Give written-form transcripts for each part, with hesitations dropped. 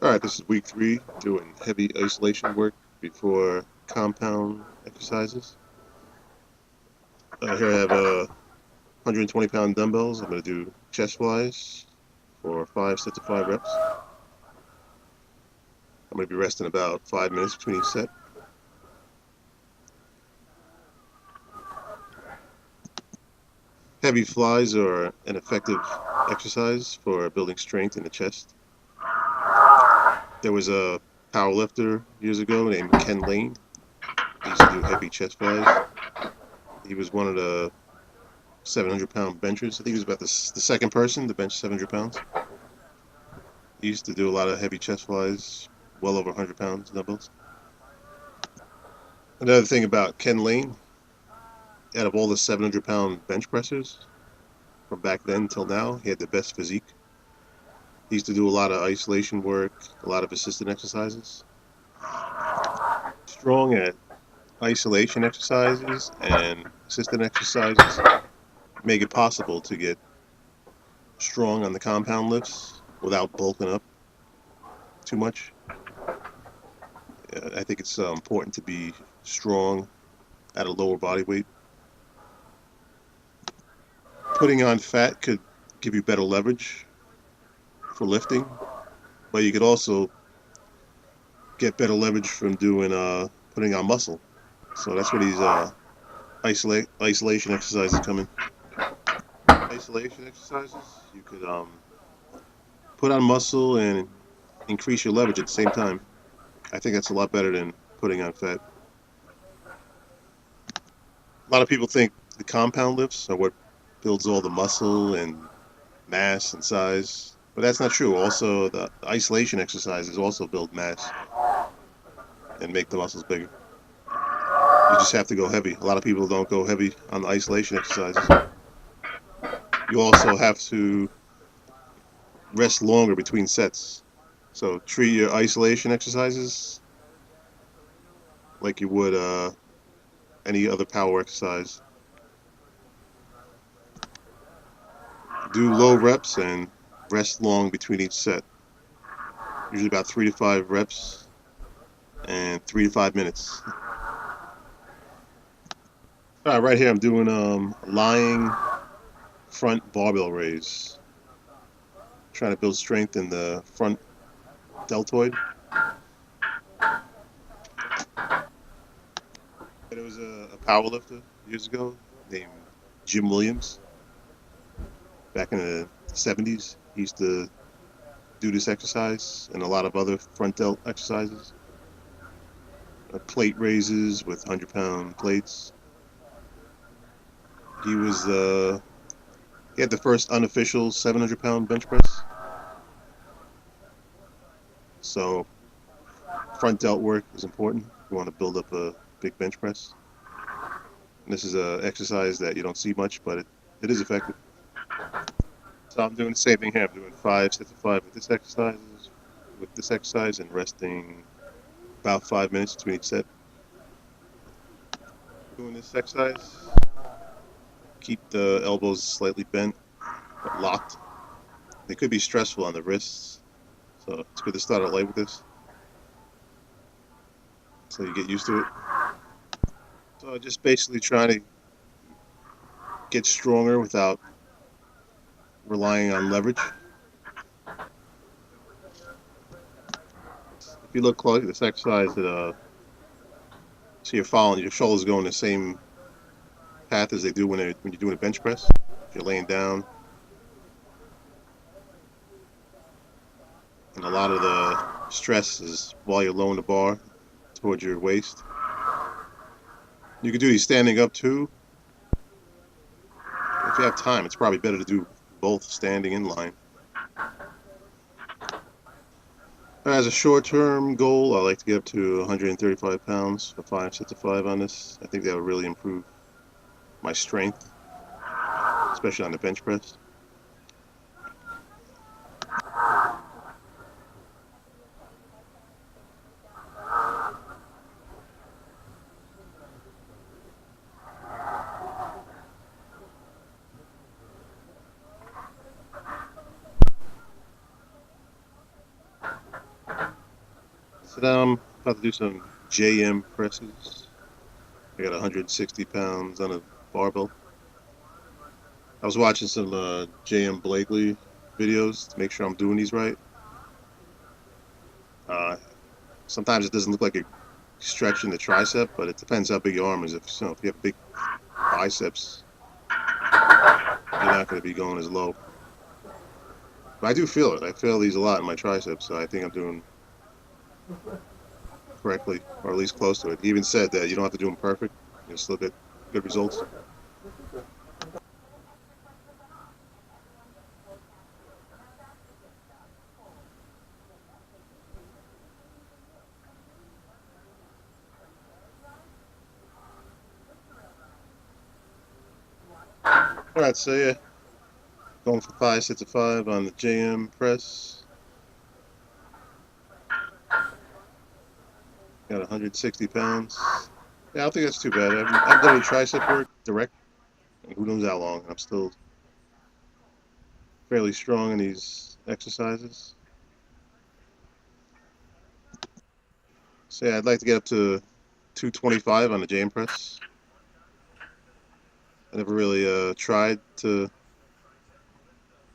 Alright, this is week 3, doing heavy isolation work before compound exercises. Here I have 120-pound dumbbells. I'm going to do chest flies for 5 sets of 5 reps. I'm going to be resting about 5 minutes between each set. Heavy flies are an effective exercise for building strength in the chest. There was a power lifter years ago named Ken Lane. He used to do heavy chest flies. He was one of the 700-pound benchers. I think he was about the second person to bench 700 pounds. He used to do a lot of heavy chest flies, well over 100 pounds dumbbells. Another thing about Ken Lane, out of all the 700-pound bench pressers from back then till now, he had the best physique. He used to do a lot of isolation work, a lot of assisted exercises. Strong at isolation exercises and assisted exercises make it possible to get strong on the compound lifts without bulking up too much. I think it's important to be strong at a lower body weight. Putting on fat could give you better leverage for lifting, but you could also get better leverage from doing putting on muscle. So that's where these isolation exercises come in. Isolation exercises, you could put on muscle and increase your leverage at the same time. I think that's a lot better than putting on fat. A lot of people think the compound lifts are what builds all the muscle and mass and size, but that's not true. Also, the isolation exercises also build mass and make the muscles bigger. You just have to go heavy. A lot of people don't go heavy on the isolation exercises. You also have to rest longer between sets. So treat your isolation exercises like you would any other power exercise. Do low reps and rest long between each set. Usually about 3 to 5 reps and 3 to 5 minutes. All right, right here I'm doing lying front barbell raise. Trying to build strength in the front deltoid. There was a power lifter years ago named Jim Williams. Back in the 70s, he used to do this exercise and a lot of other front delt exercises. Plate raises with 100-pound plates. He was he had the first unofficial 700-pound bench press. So front delt work is important. You want to build up a big bench press. And this is an exercise that you don't see much, but it is effective. So I'm doing the same thing here. I'm doing 5 sets of 5 with this exercise, and resting about 5 minutes between each set. Doing this exercise, keep the elbows slightly bent, but locked. They could be stressful on the wrists, so it's good to start out light with this, so you get used to it. So just basically trying to get stronger without relying on leverage. If you look close at this exercise, so you're following, your shoulders going the same path as they do when you're doing a bench press. If you're laying down, and a lot of the stress is while you're lowering the bar towards your waist. You can do these standing up too. If you have time, it's probably better to do both standing and lying. As a short-term goal, I like to get up to 135 pounds for 5 sets of 5 on this. I think that would really improve my strength, especially on the bench press. So now I'm about to do some JM presses. I got 160 pounds on a barbell. I was watching some JM Blakely videos to make sure I'm doing these right. Uh, Sometimes it doesn't look like a stretch in the tricep, but it depends how big your arm is. If you have big biceps, you're not going to be going as low. But I do feel it. I feel these a lot in my triceps, so I think I'm doing correctly, or at least close to it. He even said that you don't have to do them perfect. You still get good results. All right, so yeah, going for 5 sets of 5 on the JM press. Got 160 pounds. Yeah, I don't think that's too bad. I've done any tricep work direct. Who knows how long? I'm still fairly strong in these exercises. So yeah, I'd like to get up to 225 on the JM press. I never really tried to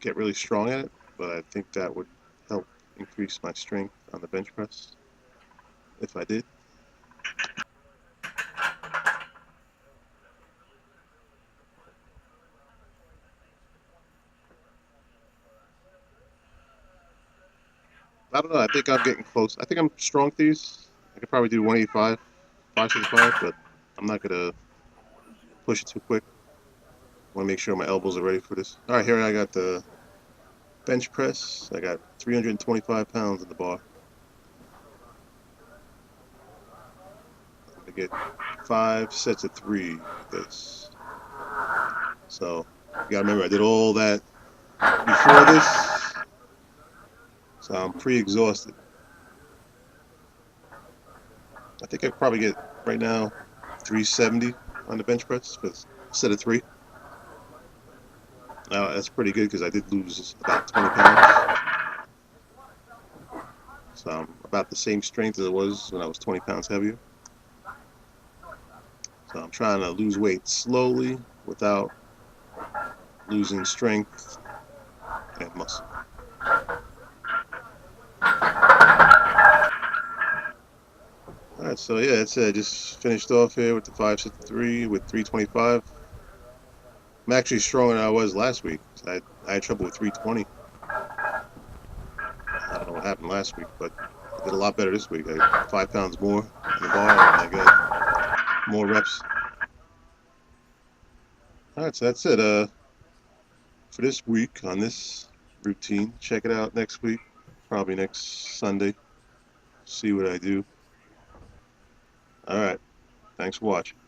get really strong at it, but I think that would help increase my strength on the bench press if I did. I don't know. I think I'm getting close. I think I'm strong with these. I could probably do 185, 565, but I'm not gonna push it too quick. I want to make sure my elbows are ready for this. All right, here I got the bench press. I got 325 pounds in the bar. I'm gonna get 5 sets of 3 with this. So you gotta remember, I did all that before this, so I'm pre-exhausted. I think I could probably get right now 370 on the bench press for a set of 3. That's pretty good because I did lose about 20 pounds. So I'm about the same strength as it was when I was 20 pounds heavier. So I'm trying to lose weight slowly without losing strength and muscle. All right, so yeah, that's it. I just finished off here with the 5 sets of 3 with 325. I'm actually stronger than I was last week. I had trouble with 320. I don't know what happened last week, but I did a lot better this week. I got 5 pounds more in the bar, and I got more reps. All right, so that's it for this week on this routine. Check it out next week, probably next Sunday. See what I do. All right, thanks for watching.